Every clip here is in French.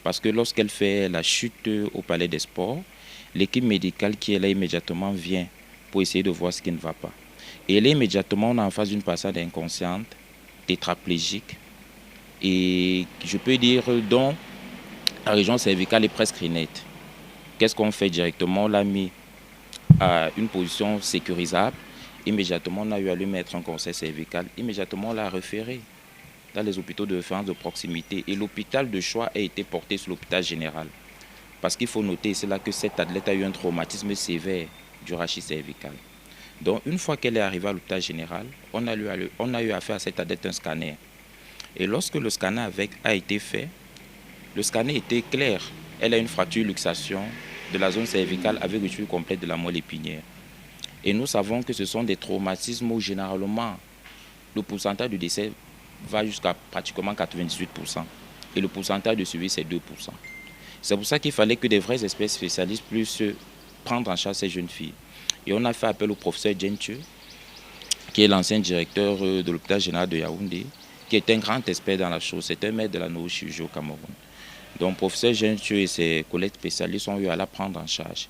Parce que lorsqu'elle fait la chute au palais des sports, l'équipe médicale qui est là immédiatement vient pour essayer de voir ce qui ne va pas. Et elle est immédiatement, on est en face d'une personne inconsciente, tétraplégique, et je peux dire dont la région cervicale est presque nette. Qu'est-ce qu'on fait directement? On l'a mis à une position sécurisable. Immédiatement, on a eu à lui mettre un conseil cervical. Immédiatement, on l'a référé dans les hôpitaux de référence de proximité. Et l'hôpital de choix a été porté sur l'hôpital général. Parce qu'il faut noter, c'est là que cette athlète a eu un traumatisme sévère du rachis cervical. Donc, une fois qu'elle est arrivée à l'hôpital général, on a eu à faire à cette athlète un scanner. Et lorsque le scanner a été fait, le scanner était clair. Elle a une fracture luxation de la zone cervicale avec rupture complète de la moelle épinière. Et nous savons que ce sont des traumatismes où généralement le pourcentage de décès va jusqu'à pratiquement 98%. Et le pourcentage de suivi, c'est 2%. C'est pour ça qu'il fallait que des vrais experts spécialistes puissent prendre en charge ces jeunes filles. Et on a fait appel au professeur Djentche, qui est l'ancien directeur de l'hôpital général de Yaoundé, qui est un grand expert dans la chose. C'est un maître de la neurochirurgie au Cameroun. Donc, professeur Djentche et ses collègues spécialistes ont eu à la prendre en charge.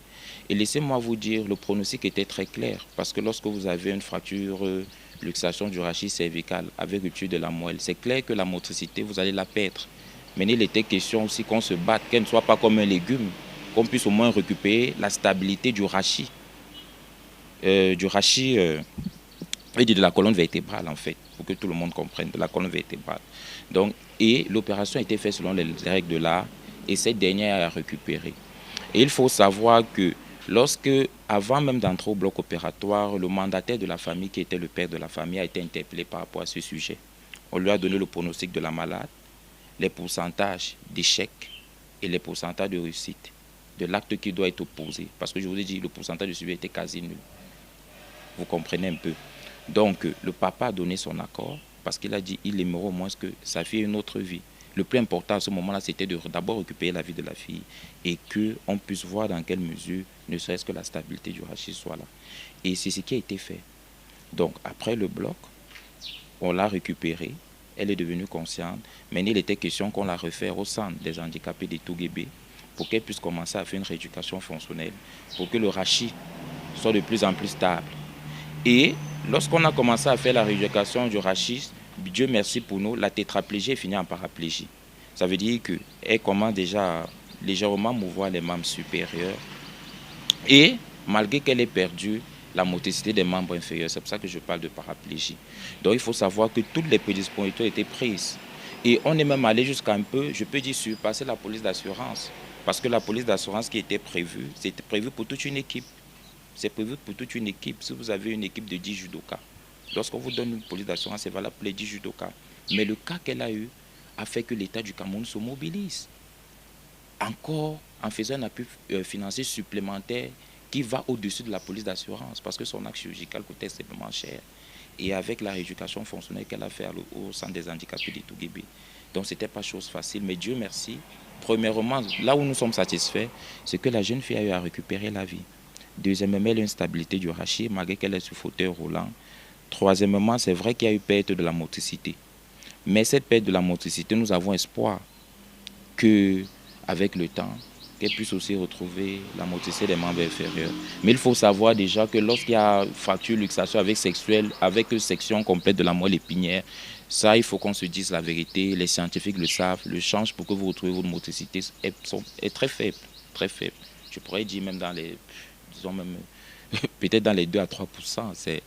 Et laissez-moi vous dire, le pronostic était très clair, parce que lorsque vous avez une fracture, luxation du rachis cervical avec rupture de la moelle, c'est clair que la motricité, vous allez la perdre. Mais il était question aussi qu'on se batte, qu'elle ne soit pas comme un légume, qu'on puisse au moins récupérer la stabilité du rachis, et de la colonne vertébrale en fait, pour que tout le monde comprenne, de la colonne vertébrale. Donc, et l'opération a été faite selon les règles de l'art, et cette dernière a récupéré. Et il faut savoir que avant même d'entrer au bloc opératoire, le mandataire de la famille, qui était le père de la famille, a été interpellé par rapport à ce sujet. On lui a donné le pronostic de la malade, les pourcentages d'échec et les pourcentages de réussite de l'acte qui doit être posé. Parce que je vous ai dit, le pourcentage de suivi était quasi nul. Vous comprenez un peu. Donc, le papa a donné son accord parce qu'il a dit qu'il aimerait au moins que sa fille ait une autre vie. Le plus important à ce moment-là, c'était d'abord récupérer la vie de la fille et qu'on puisse voir dans quelle mesure, ne serait-ce que la stabilité du rachis soit là. Et c'est ce qui a été fait. Donc, après le bloc, on l'a récupérée. Elle est devenue consciente. Mais il était question qu'on la réfère au centre des handicapés de Touguébé pour qu'elle puisse commencer à faire une rééducation fonctionnelle, pour que le rachis soit de plus en plus stable. Et lorsqu'on a commencé à faire la rééducation du rachis, Dieu merci pour nous, la tétraplégie est finie en paraplégie. Ça veut dire qu'elle commence déjà à légèrement mouvoir les membres supérieurs. Et malgré qu'elle ait perdu la motricité des membres inférieurs, c'est pour ça que je parle de paraplégie. Donc il faut savoir que toutes les prédispositions étaient prises. Et on est même allé jusqu'à un peu, je peux dire, surpasser la police d'assurance. Parce que la police d'assurance qui était prévue, c'était prévu pour toute une équipe. C'est prévu pour toute une équipe. Si vous avez une équipe de 10 judokas, lorsqu'on vous donne une police d'assurance, c'est valable pour les 10 judokas. Mais le cas qu'elle a eu a fait que l'État du Cameroun se mobilise. Encore en faisant un appui financier supplémentaire qui va au-dessus de la police d'assurance parce que son acte chirurgical coûtait extrêmement cher. Et avec la rééducation fonctionnelle qu'elle a fait au centre des handicapés de Touguébé. Donc ce n'était pas chose facile, mais Dieu merci. Premièrement, là où nous sommes satisfaits, c'est que la jeune fille a eu à récupérer la vie. Deuxièmement, elle a une stabilité du rachis malgré qu'elle est sous fauteuil roulant. Troisièmement, c'est vrai qu'il y a eu perte de la motricité. Mais cette perte de la motricité, nous avons espoir qu'avec le temps, qu'elle puisse aussi retrouver la motricité des membres inférieurs. Mais il faut savoir déjà que lorsqu'il y a fracture luxation avec section complète de la moelle épinière, ça, il faut qu'on se dise la vérité. Les scientifiques le savent. Le change pour que vous retrouviez votre motricité est très faible, très faible. Je pourrais dire même dans les, disons même, peut-être dans les 2 à 3%.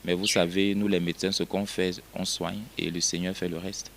Mais vous savez, nous les médecins, ce qu'on fait, on soigne et le Seigneur fait le reste.